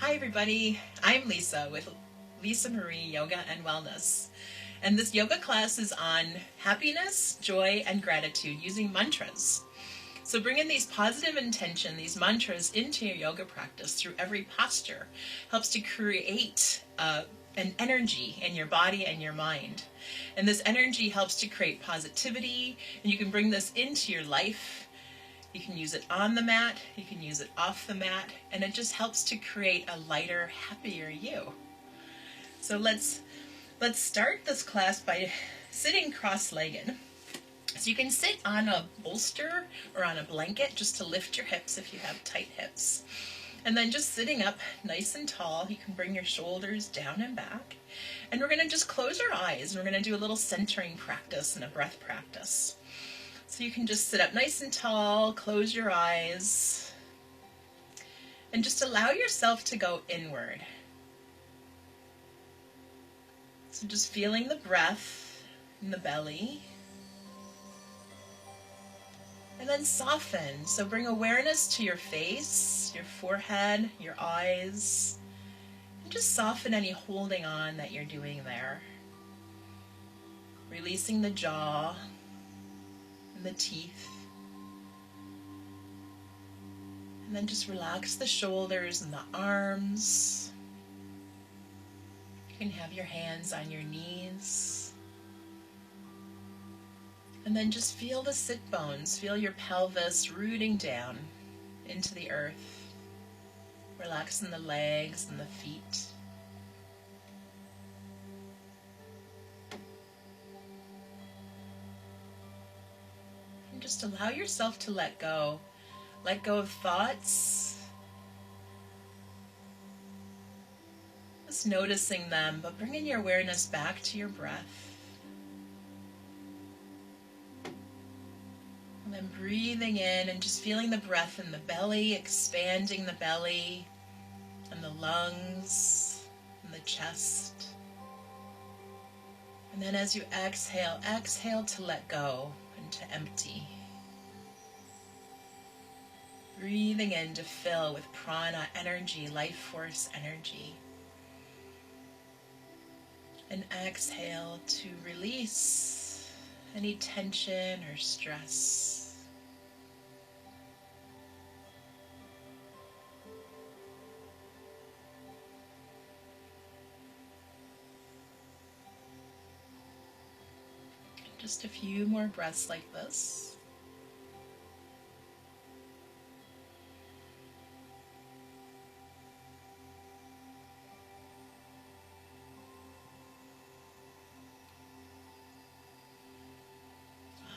Hi everybody, I'm Lisa with Lisa Marie Yoga and Wellness. And this yoga class is on happiness, joy, and gratitude using mantras. So bringing these positive intention, these mantras into your yoga practice through every posture helps to create an energy in your body and your mind. And this energy helps to create positivity, and you can bring this into your life. You can use it on the mat, you can use it off the mat, and it just helps to create a lighter, happier you. So let's start this class by sitting cross-legged. So you can sit on a bolster or on a blanket just to lift your hips if you have tight hips. And then just sitting up nice and tall, you can bring your shoulders down and back. And we're going to just close our eyes, and we're going to do a little centering practice and a breath practice. So you can just sit up nice and tall, close your eyes, and just allow yourself to go inward. So just feeling the breath in the belly. And then soften. So bring awareness to your face, your forehead, your eyes, and just soften any holding on that you're doing there. Releasing the jaw and the teeth. And then just relax the shoulders and the arms. You can have your hands on your knees. And then just feel the sit bones, feel your pelvis rooting down into the earth, relaxing the legs and the feet. And just allow yourself to let go of thoughts, just noticing them, but bringing your awareness back to your breath. And then breathing in and just feeling the breath in the belly, expanding the belly and the lungs and the chest. And then as you exhale, exhale to let go and to empty. Breathing in to fill with prana energy, life force energy. And exhale to release any tension or stress. Just a few more breaths like this.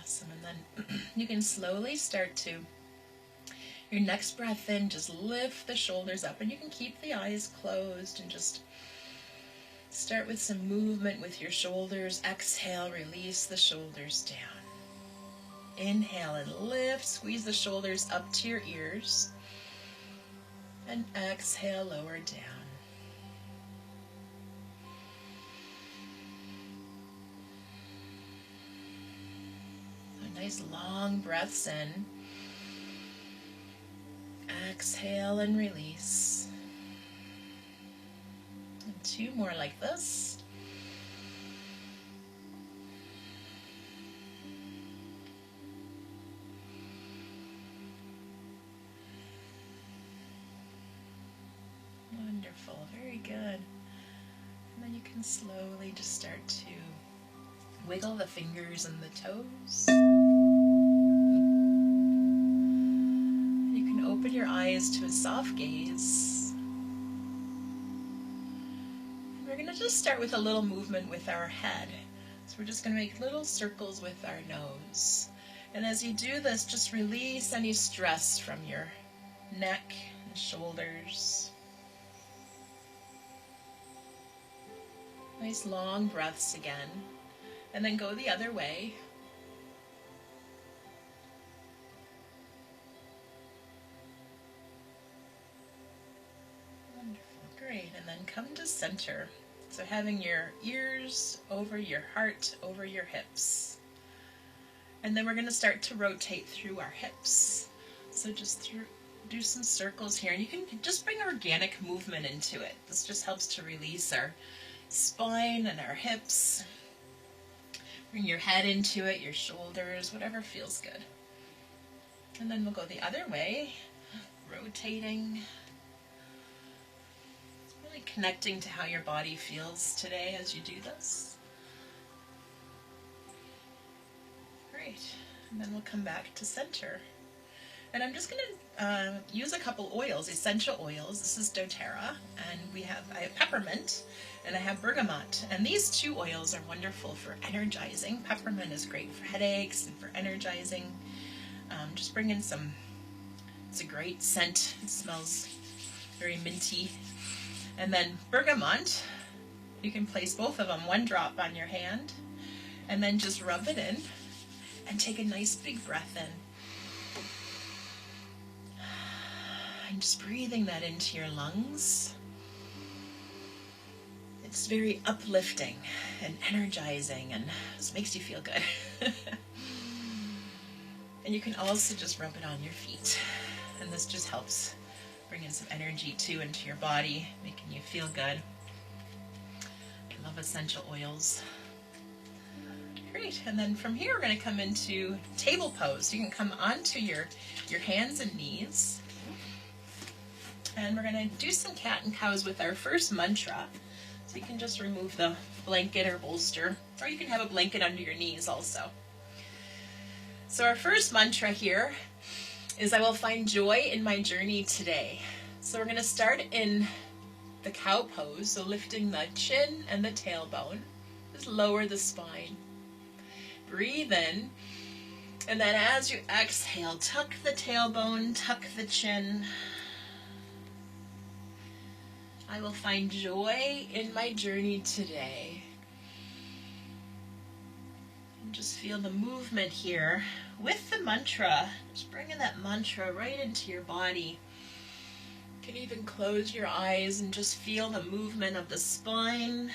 Awesome. And then you can slowly start to, your next breath in, just lift the shoulders up, and you can keep the eyes closed and just start with some movement with your shoulders. Exhale, release the shoulders down. Inhale and lift, squeeze the shoulders up to your ears. And exhale, lower down. So nice long breaths in. Exhale and release. And two more like this. Wonderful, very good. And then you can slowly just start to wiggle the fingers and the toes. You can open your eyes to a soft gaze. And we're going to just start with a little movement with our head. So we're just going to make little circles with our nose. And as you do this, just release any stress from your neck and shoulders. Nice long breaths again. And then go the other way. Wonderful, great. And then come to center. So having your ears over your heart, over your hips. And then we're going to start to rotate through our hips. So just do some circles here, and you can just bring organic movement into it. This just helps to release our spine and our hips. Bring your head into it, your shoulders, whatever feels good. And then we'll go the other way, rotating. Really connecting to how your body feels today as you do this. Great. And then we'll come back to center. And I'm just going to use a couple oils, essential oils. This is doTERRA, and I have peppermint, and I have bergamot. And these two oils are wonderful for energizing. Peppermint is great for headaches and for energizing. Just bring in it's a great scent. It smells very minty. And then bergamot, you can place both of them, 1 drop on your hand, and then just rub it in and take a nice big breath in. And just breathing that into your lungs. It's very uplifting and energizing, and just makes you feel good. And you can also just rub it on your feet. And this just helps bring in some energy too into your body, making you feel good. I love essential oils. Great, and then from here we're going to come into table pose. You can come onto your hands and knees. And we're going to do some cat and cows with our first mantra. So you can just remove the blanket or bolster, or you can have a blanket under your knees also. So our first mantra here is, I will find joy in my journey today. So we're going to start in the cow pose, so lifting the chin and the tailbone. Just lower the spine. Breathe in, and then as you exhale, tuck the tailbone, tuck the chin. I will find joy in my journey today. And just feel the movement here with the mantra. Just bringing that mantra right into your body. You can even close your eyes and just feel the movement of the spine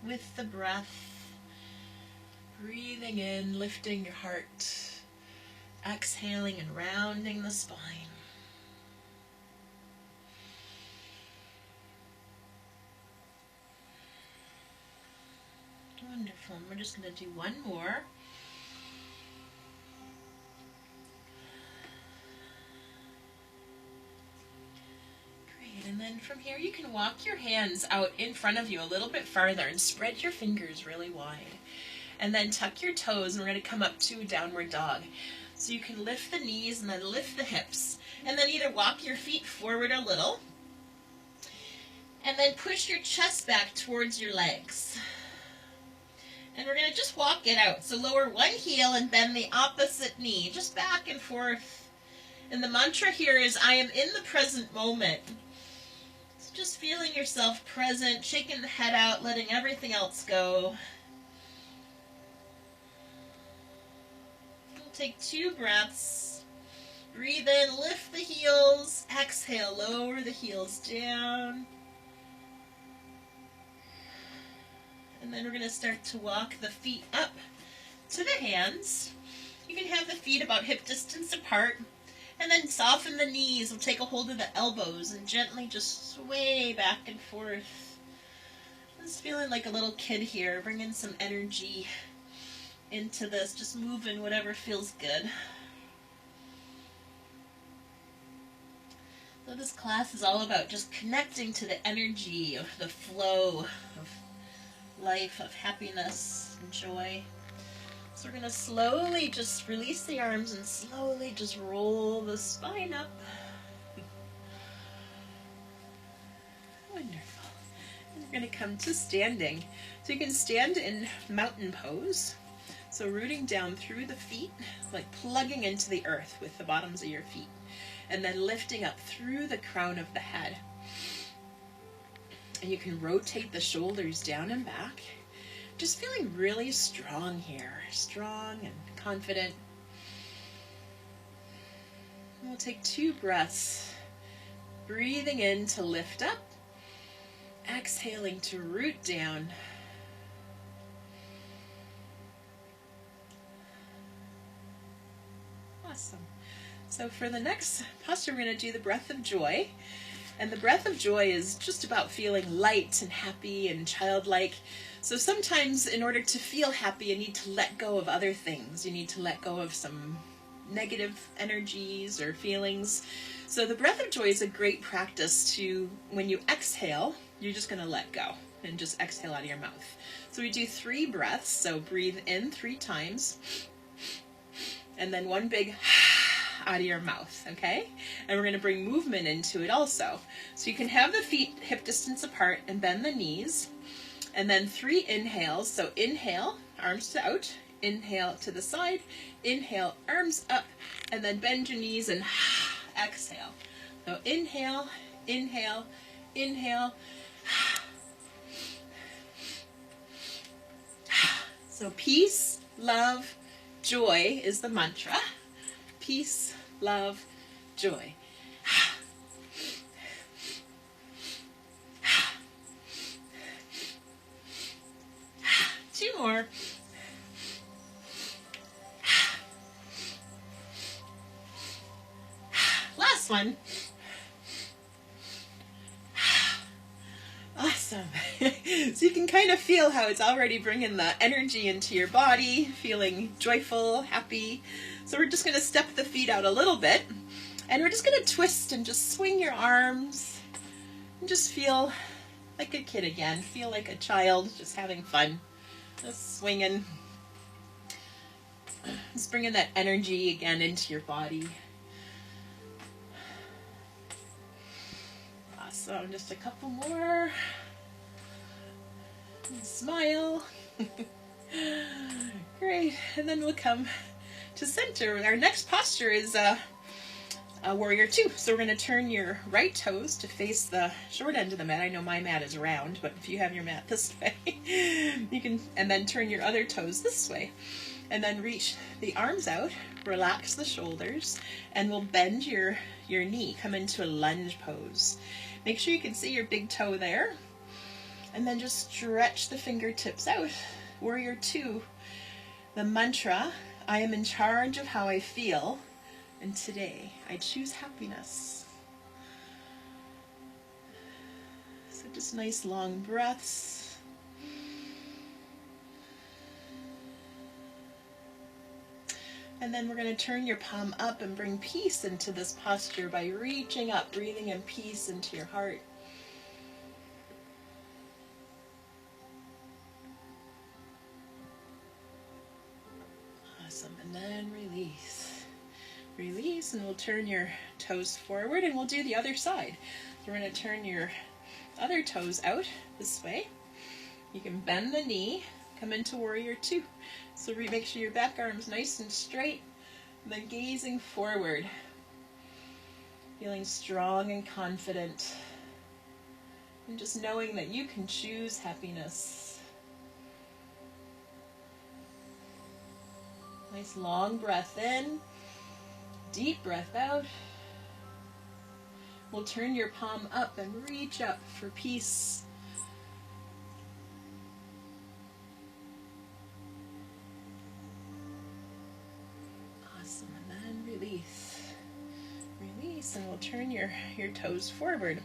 with the breath. Breathing in, lifting your heart. Exhaling and rounding the spine. Wonderful. And we're just going to do one more. Great. And then from here you can walk your hands out in front of you a little bit farther and spread your fingers really wide. And then tuck your toes, and we're going to come up to a downward dog. So you can lift the knees and then lift the hips. And then either walk your feet forward a little, and then push your chest back towards your legs. And we're going to just walk it out. So lower one heel and bend the opposite knee, just back and forth. And the mantra here is, I am in the present moment. So just feeling yourself present, shaking the head out, letting everything else go. We'll take 2 breaths. Breathe in, lift the heels. Exhale, lower the heels down. And then we're going to start to walk the feet up to the hands. You can have the feet about hip distance apart. And then soften the knees. We'll take a hold of the elbows and gently just sway back and forth. Just feeling like a little kid here. Bring in some energy into this. Just moving whatever feels good. So this class is all about just connecting to the energy of the flow of life, of happiness and joy. So we're going to slowly just release the arms and slowly just roll the spine up. Wonderful. And we're going to come to standing. So you can stand in mountain pose. So rooting down through the feet, like plugging into the earth with the bottoms of your feet. And then lifting up through the crown of the head. And you can rotate the shoulders down and back. Just feeling really strong here. Strong and confident. And we'll take 2 breaths. Breathing in to lift up. Exhaling to root down. Awesome. So for the next posture, we're going to do the breath of joy. And the breath of joy is just about feeling light and happy and childlike. So sometimes in order to feel happy, you need to let go of other things. You need to let go of some negative energies or feelings. So the breath of joy is a great practice to, when you exhale, you're just going to let go and just exhale out of your mouth. So we do 3 breaths. So breathe in 3 times and then 1 big out of your mouth, okay? And we're going to bring movement into it also. So you can have the feet hip distance apart and bend the knees. And then 3 inhales. So inhale, arms out. Inhale to the side. Inhale, arms up. And then bend your knees and exhale. So inhale, inhale, inhale. So peace, love, joy is the mantra. Peace, love, joy. 2 more. Last one. Awesome. So you can kind of feel how it's already bringing the energy into your body, feeling joyful, happy. So we're just going to step the feet out a little bit, and we're just going to twist and just swing your arms and just feel like a kid again. Feel like a child, just having fun, just swinging. Just bringing that energy again into your body. Awesome. Just a couple more. And smile. Great. And then we'll come to center. Our next posture is a warrior 2. So we're going to turn your right toes to face the short end of the mat. I know my mat is round, but if you have your mat this way, you can, and then turn your other toes this way. And then reach the arms out, relax the shoulders, and we'll bend your knee, come into a lunge pose. Make sure you can see your big toe there. And then just stretch the fingertips out. Warrior 2, the mantra, I am in charge of how I feel, and today I choose happiness. So just nice long breaths. And then we're going to turn your palm up and bring peace into this posture by reaching up, breathing in peace into your heart. Awesome. And then release. Release, and we'll turn your toes forward, and we'll do the other side. So we're going to turn your other toes out this way. You can bend the knee, come into warrior 2. So make sure your back arm's nice and straight, and then gazing forward, feeling strong and confident, and just knowing that you can choose happiness. Nice long breath in, deep breath out. We'll turn your palm up and reach up for peace. Awesome, and then release. Release, and we'll turn your toes forward.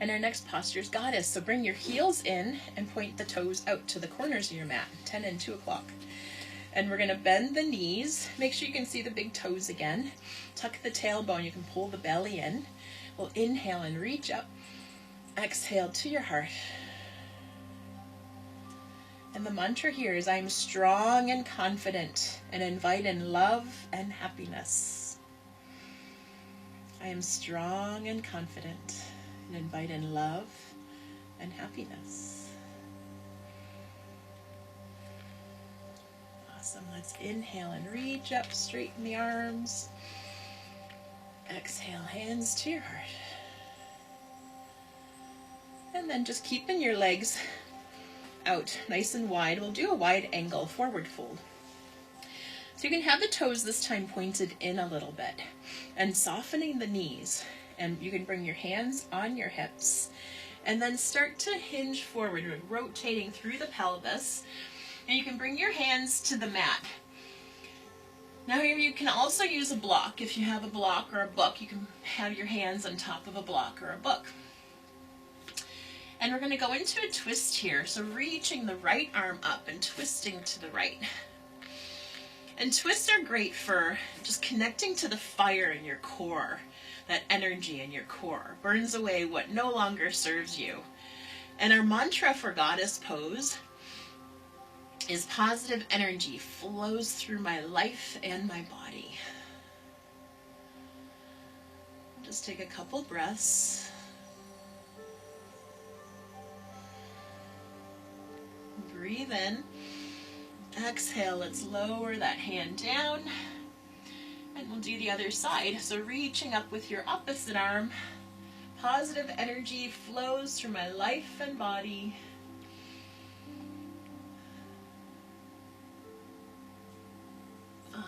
And our next posture is goddess. So bring your heels in and point the toes out to the corners of your mat, 10 and 2 o'clock. And we're going to bend the knees. Make sure you can see the big toes again. Tuck the tailbone. You can pull the belly in. We'll inhale and reach up. Exhale to your heart. And the mantra here is, I'm strong and confident and invite in love and happiness. I am strong and confident and invite in love and happiness. Awesome. Let's inhale and reach up, straighten the arms. Exhale, hands to your heart. And then just keeping your legs out nice and wide. We'll do a wide angle forward fold. So you can have the toes this time pointed in a little bit and softening the knees. And you can bring your hands on your hips and then start to hinge forward, rotating through the pelvis. And you can bring your hands to the mat. Now here you can also use a block. If you have a block or a book, you can have your hands on top of a block or a book. And we're going to go into a twist here. So reaching the right arm up and twisting to the right. And twists are great for just connecting to the fire in your core, that energy in your core. Burns away what no longer serves you. And our mantra for Goddess Pose is positive energy flows through my life and my body. Just take a couple breaths. Breathe in. Exhale, let's lower that hand down. And we'll do the other side. So reaching up with your opposite arm. Positive energy flows through my life and body.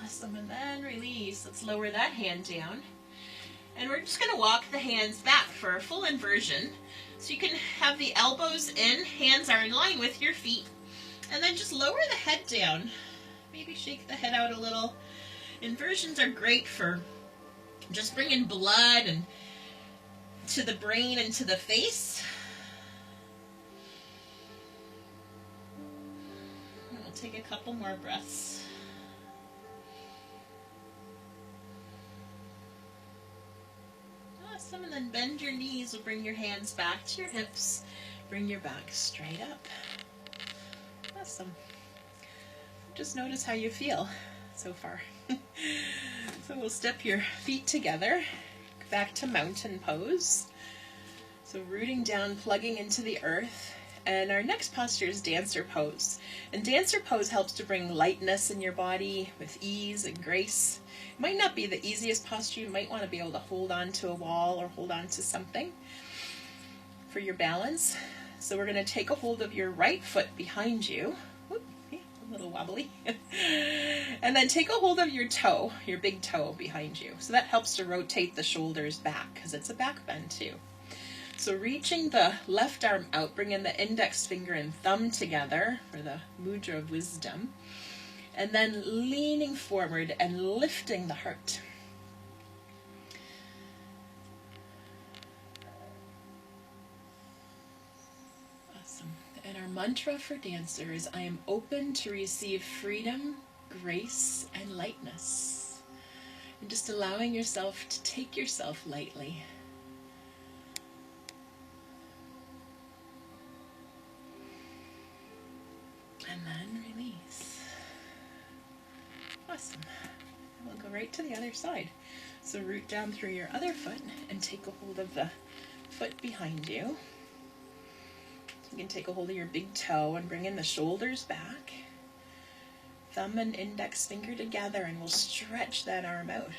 Awesome, and then release. Let's lower that hand down. And we're just going to walk the hands back for a full inversion. So you can have the elbows in, hands are in line with your feet. And then just lower the head down. Maybe shake the head out a little. Inversions are great for just bringing blood and to the brain and to the face. And we'll take a couple more breaths. Awesome, and then bend your knees. We'll bring your hands back to your hips. Bring your back straight up. Awesome. Just notice how you feel so far. So we'll step your feet together, back to mountain pose. So rooting down, plugging into the earth. And our next posture is dancer pose. And dancer pose helps to bring lightness in your body with ease and grace. It might not be the easiest posture. You might want to be able to hold on to a wall or hold on to something for your balance. So we're going to take a hold of your right foot behind you. Whoop, a little wobbly. And then take a hold of your toe, your big toe behind you. So that helps to rotate the shoulders back because it's a back bend too. So reaching the left arm out, bringing the index finger and thumb together for the mudra of wisdom. And then leaning forward and lifting the heart. Awesome. And our mantra for dancer is, I am open to receive freedom, grace, and lightness. And just allowing yourself to take yourself lightly. And then release. Awesome. We'll go right to the other side. So root down through your other foot and take a hold of the foot behind you. You can take a hold of your big toe and bring in the shoulders back. Thumb and index finger together, and we'll stretch that arm out.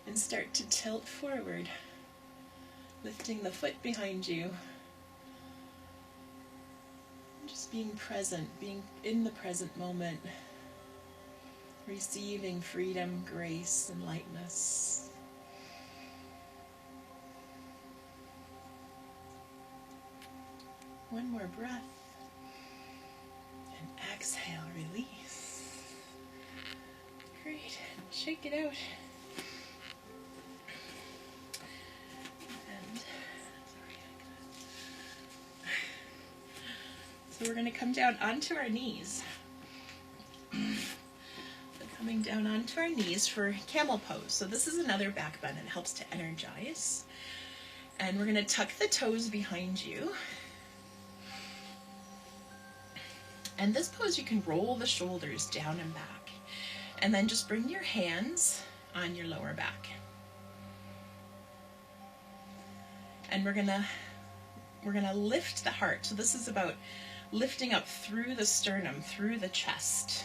And start to tilt forward, lifting the foot behind you. Just being present, being in the present moment, receiving freedom, grace, and lightness. One more breath. And exhale, release. Great. Shake it out. So we're going to come down onto our knees. So coming down onto our knees for camel pose. So this is another back bend. It helps to energize. And we're going to tuck the toes behind you. And this pose, you can roll the shoulders down and back. And then just bring your hands on your lower back. And we're going to lift the heart. So this is about lifting up through the sternum, through the chest.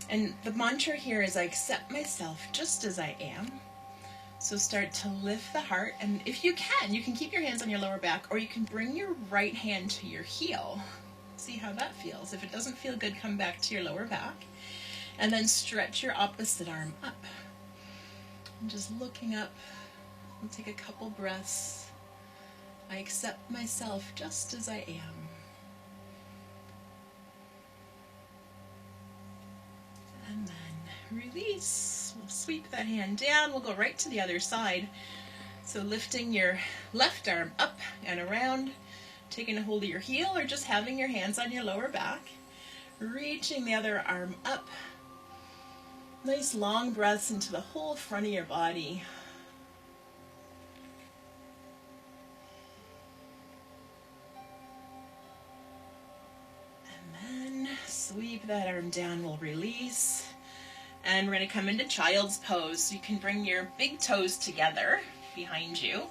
And the mantra here is, I accept myself just as I am. So start to lift the heart, and if you can keep your hands on your lower back, or you can bring your right hand to your heel. See how that feels. If it doesn't feel good, come back to your lower back, and then stretch your opposite arm up. And just looking up, we'll take a couple breaths. I accept myself just as I am. release. We'll sweep that hand down. We'll go right to the other side. So lifting your left arm up and around, taking a hold of your heel or just having your hands on your lower back. Reaching the other arm up. Nice long breaths into the whole front of your body. And then sweep that arm down, we'll release. And we're going to come into child's pose. So you can bring your big toes together behind you.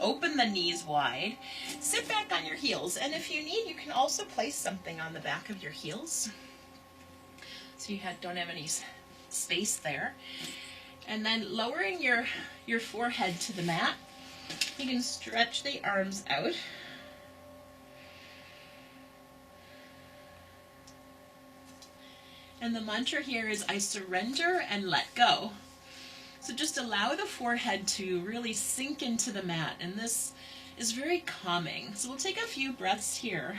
Open the knees wide. Sit back on your heels. And if you need, you can also place something on the back of your heels. So you don't have any space there. And then lowering your forehead to the mat. You can stretch the arms out. And the mantra here is I surrender and let go. So just allow the forehead to really sink into the mat, and this is very calming. So we'll take a few breaths here.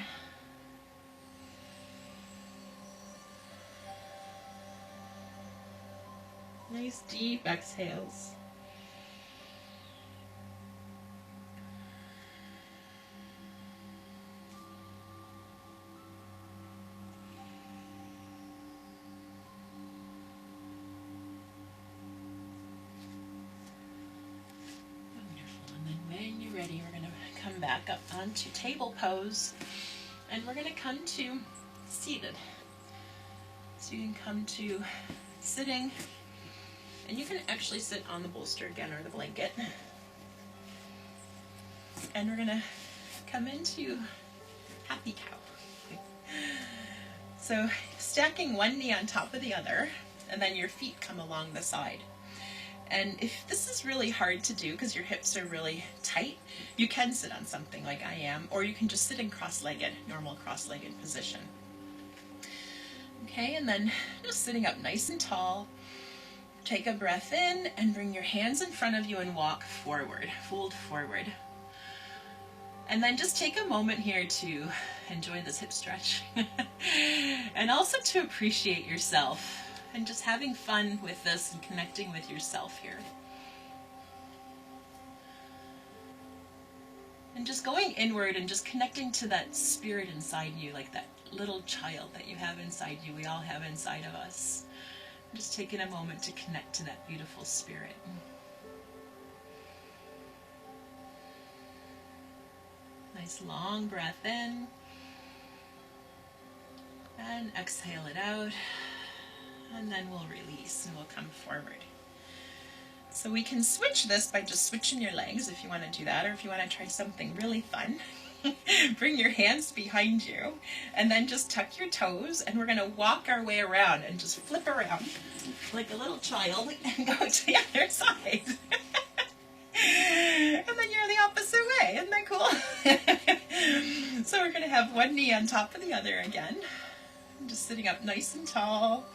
Nice deep exhales. Ready, we're going to come back up onto table pose, and we're going to come to seated. So you can come to sitting, and you can actually sit on the bolster again or the blanket. And we're going to come into happy cow. So stacking one knee on top of the other, and then your feet come along the side. And if this is really hard to do because your hips are really tight, you can sit on something like I am, or you can just sit in cross-legged, normal cross-legged position. Okay, and then just sitting up nice and tall. Take a breath in and bring your hands in front of you and walk forward, fold forward. And then just take a moment here to enjoy this hip stretch and also to appreciate yourself. And just having fun with this and connecting with yourself here. And just going inward and just connecting to that spirit inside you, like that little child that you have inside you, we all have inside of us. Just taking a moment to connect to that beautiful spirit. Nice long breath in. And exhale it out. And then we'll release and we'll come forward. So we can switch this by just switching your legs if you want to do that, or if you want to try something really fun. Bring your hands behind you and then just tuck your toes, and we're going to walk our way around and just flip around like a little child and go to the other side. And then you're the opposite way. Isn't that cool? So we're going to have one knee on top of the other again. I'm just sitting up nice and tall.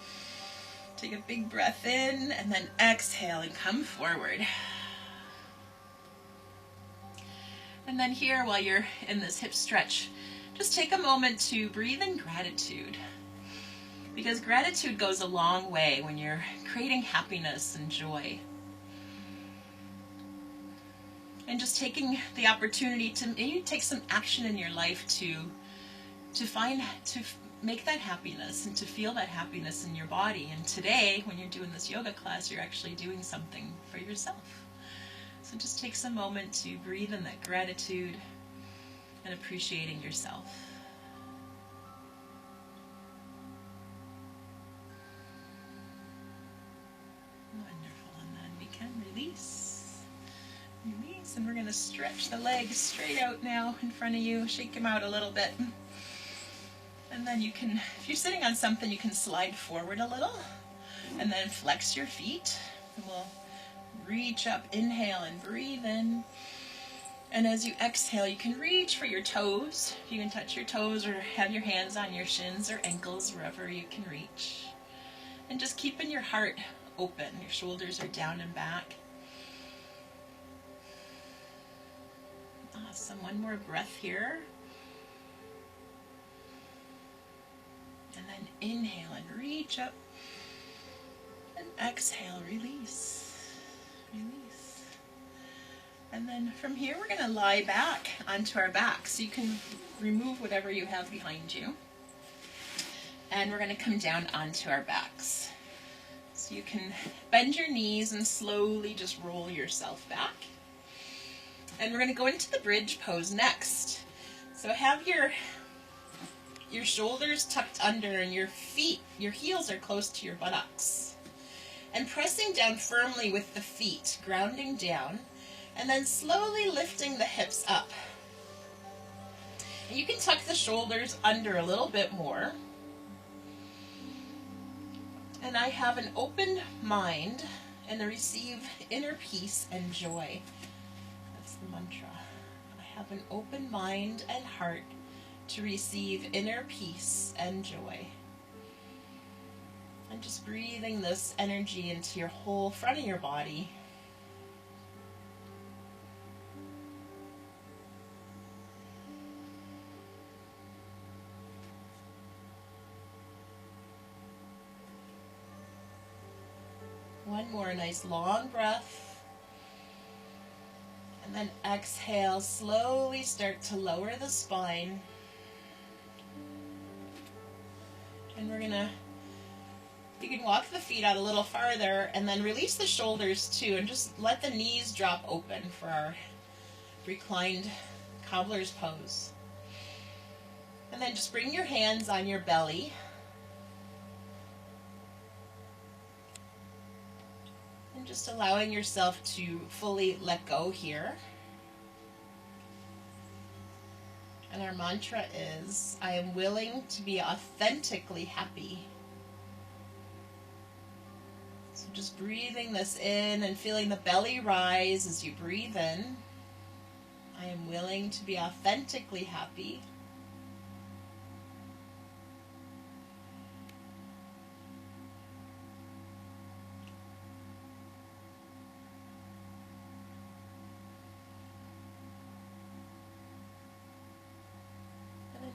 Take a big breath in and then exhale and come forward. And then here, while you're in this hip stretch, just take a moment to breathe in gratitude. Because gratitude goes a long way when you're creating happiness and joy. And just taking the opportunity to maybe take some action in your life to make that happiness and to feel that happiness in your body. And today, when you're doing this yoga class, you're actually doing something for yourself. So just take some moment to breathe in that gratitude and appreciating yourself. Wonderful. And then we can release. Release. And we're going to stretch the legs straight out now in front of you. Shake them out a little bit. And then you can, if you're sitting on something, you can slide forward a little and then flex your feet. And we'll reach up, inhale and breathe in. And as you exhale, you can reach for your toes. You can touch your toes or have your hands on your shins or ankles, wherever you can reach. And just keeping your heart open. Your shoulders are down and back. Awesome. One more breath here. And then inhale and reach up. And exhale, release, release. And then from here, we're going to lie back onto our back. So you can remove whatever you have behind you. And we're going to come down onto our backs. So you can bend your knees and slowly just roll yourself back. And we're going to go into the bridge pose next. So have your shoulders tucked under and your feet, your heels are close to your buttocks. And pressing down firmly with the feet, grounding down, and then slowly lifting the hips up. And you can tuck the shoulders under a little bit more. And I have an open mind and I receive inner peace and joy. That's the mantra. I have an open mind and heart to receive inner peace and joy. And just breathing this energy into your whole front of your body. One more nice long breath. And then exhale, slowly start to lower the spine. And we're gonna, you can walk the feet out a little farther and then release the shoulders too and just let the knees drop open for our reclined cobbler's pose. And then just bring your hands on your belly. And just allowing yourself to fully let go here. And our mantra is, I am willing to be authentically happy. So just breathing this in and feeling the belly rise as you breathe in. I am willing to be authentically happy.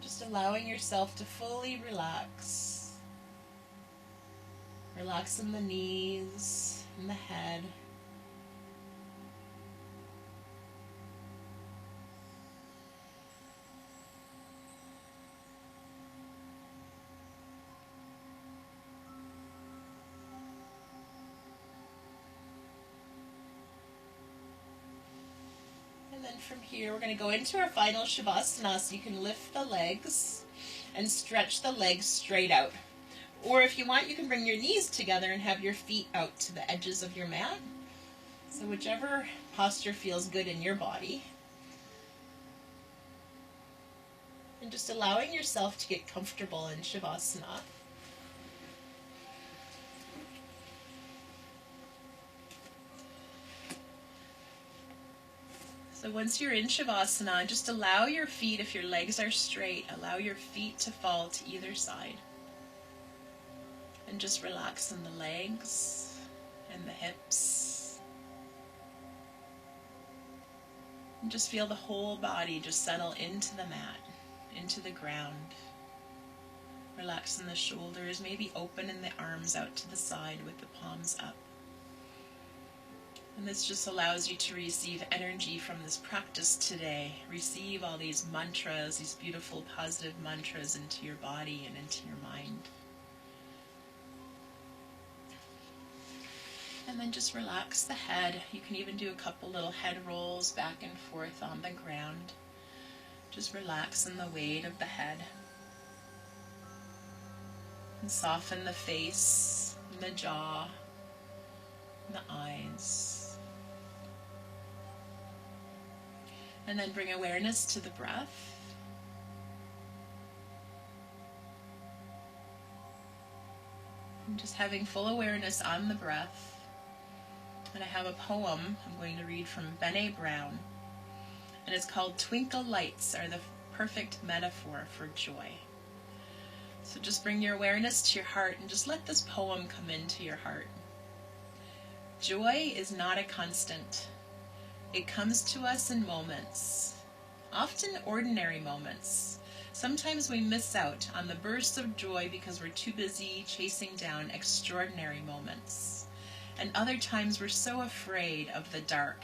Just allowing yourself to fully relax. Relax in the knees, in the head. And then from here, we're going to go into our final Shavasana, so you can lift the legs and stretch the legs straight out. Or if you want, you can bring your knees together and have your feet out to the edges of your mat. So whichever posture feels good in your body. And just allowing yourself to get comfortable in Shavasana. So once you're in Shavasana, just allow your feet, if your legs are straight, allow your feet to fall to either side. And just relax in the legs and the hips. And just feel the whole body just settle into the mat, into the ground. Relax in the shoulders, maybe open in the arms out to the side with the palms up. And this just allows you to receive energy from this practice today. Receive all these mantras, these beautiful positive mantras into your body and into your mind. And then just relax the head. You can even do a couple little head rolls back and forth on the ground. Just relax in the weight of the head. And soften the face, and the jaw, and the eyes. And then bring awareness to the breath. And just having full awareness on the breath. And I have a poem I'm going to read from Brené Brown. And it's called Twinkle Lights Are the Perfect Metaphor for Joy. So just bring your awareness to your heart and just let this poem come into your heart. Joy is not a constant. It comes to us in moments, often ordinary moments, Sometimes we miss out on the bursts of joy because we're too busy chasing down extraordinary moments. And other times we're so afraid of the dark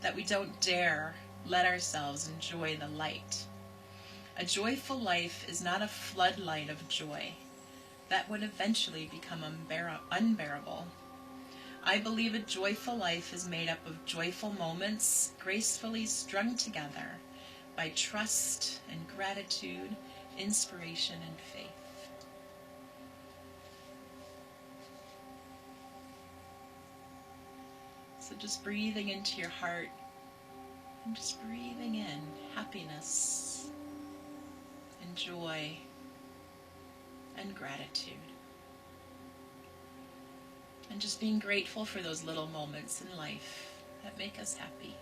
that we don't dare let ourselves enjoy the light. A joyful life is not a floodlight of joy. That would eventually become unbearable. I believe a joyful life is made up of joyful moments gracefully strung together by trust and gratitude, inspiration and faith. So just breathing into your heart and just breathing in happiness and joy and gratitude. And just being grateful for those little moments in life that make us happy.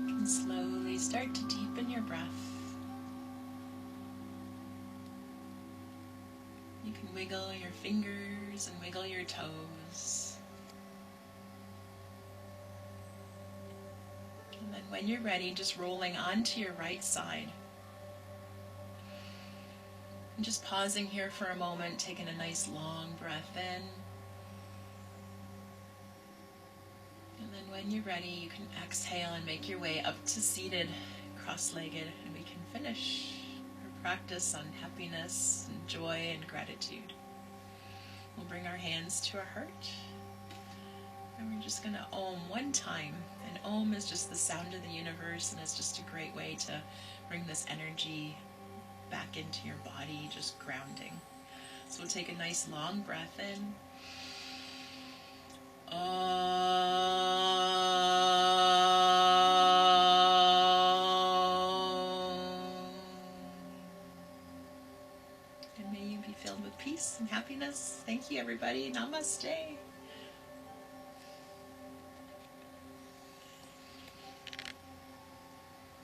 And slowly start to deepen your breath. You can wiggle your fingers and wiggle your toes. And then when you're ready, just rolling onto your right side. And just pausing here for a moment, taking a nice long breath in. And then when you're ready, you can exhale and make your way up to seated, cross-legged, and we can finish our practice on happiness and joy and gratitude. We'll bring our hands to our heart, and we're just going to Om one time. And Om is just the sound of the universe, and it's just a great way to bring this energy back into your body, just grounding. So we'll take a nice long breath in. And may you be filled with peace and happiness. Thank you, everybody. Namaste.